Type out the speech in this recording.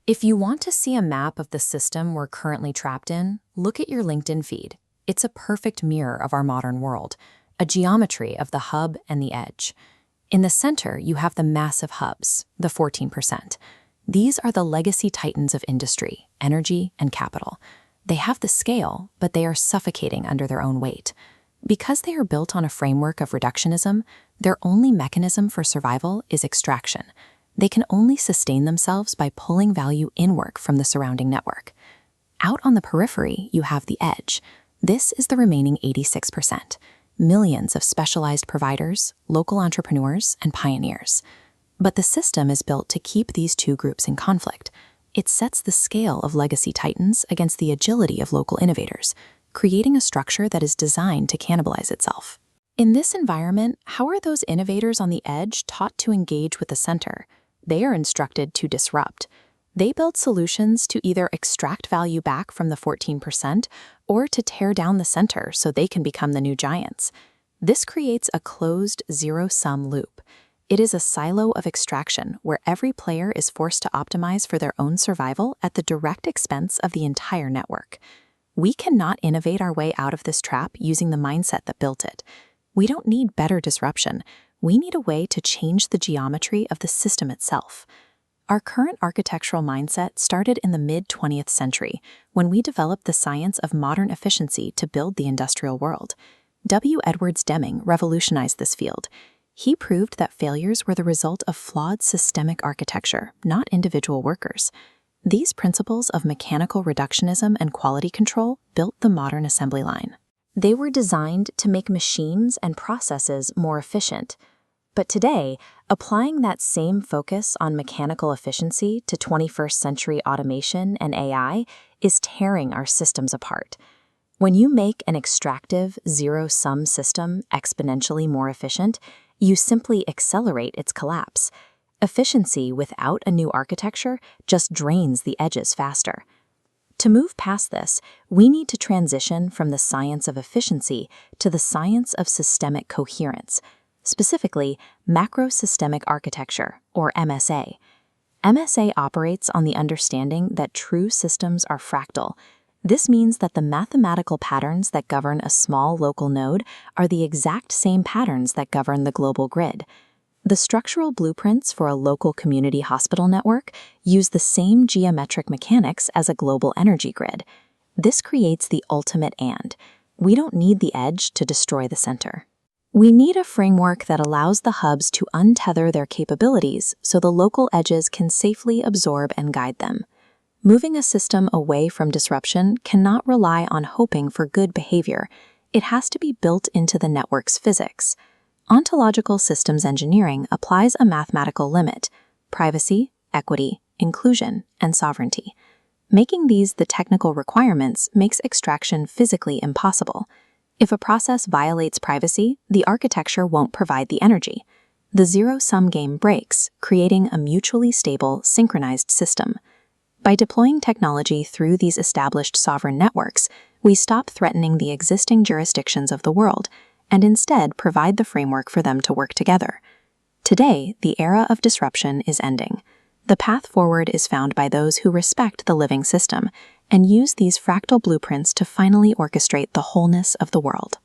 If you want to see a map of the system we're currently trapped in, look at your LinkedIn feed. It's a perfect mirror of our modern world, a geometry of the hub and the edge. In the center, you have the massive hubs, the 14%. These are the legacy titans of industry, energy, and capital. They have the scale, but they are suffocating under their own weight. Because they are built on a framework of reductionism, their only mechanism for survival is extraction. They can only sustain themselves by pulling value inward from the surrounding network. Out on the periphery, you have the edge. This is the remaining 86%. Millions of specialized providers, local entrepreneurs, and pioneers. But the system is built to keep these two groups in conflict. It sets the scale of legacy titans against the agility of local innovators, creating a structure that is designed to cannibalize itself. In this environment, how are those innovators on the edge taught to engage with the center? They are instructed to disrupt. They build solutions to either extract value back from the 14% or to tear down the center so they can become the new giants. This creates a closed zero-sum loop. It is a silo of extraction where every player is forced to optimize for their own survival at the direct expense of the entire network. We cannot innovate our way out of this trap using the mindset that built it. We don't need better disruption. We need a way to change the geometry of the system itself. Our current architectural mindset started in the mid-20th century when we developed the science of modern efficiency to build the industrial world. W. Edwards Deming revolutionized this field. He proved that failures were the result of flawed systemic architecture, not individual workers. These principles of mechanical reductionism and quality control built the modern assembly line. They were designed to make machines and processes more efficient. But today, applying that same focus on mechanical efficiency to 21st century automation and AI is tearing our systems apart. When you make an extractive, zero-sum system exponentially more efficient, you simply accelerate its collapse. Efficiency without a new architecture just drains the edges faster. To move past this, we need to transition from the science of efficiency to the science of systemic coherence, specifically macro-systemic architecture, or MSA. MSA operates on the understanding that true systems are fractal. This means that the mathematical patterns that govern a small local node are the exact same patterns that govern the global grid. The structural blueprints for a local community hospital network use the same geometric mechanics as a global energy grid. This creates the ultimate and. We don't need the edge to destroy the center. We need a framework that allows the hubs to untether their capabilities so the local edges can safely absorb and guide them. Moving a system away from disruption cannot rely on hoping for good behavior. It has to be built into the network's physics. Ontological Systems Engineering applies a mathematical limit: privacy, equity, inclusion, and sovereignty. Making these the technical requirements makes extraction physically impossible. If a process violates privacy, the architecture won't provide the energy. The zero-sum game breaks, creating a mutually stable, synchronized system. By deploying technology through these established sovereign networks, we stop threatening the existing jurisdictions of the world and instead provide the framework for them to work together. Today, the era of disruption is ending. The path forward is found by those who respect the living system and use these fractal blueprints to finally orchestrate the wholeness of the world.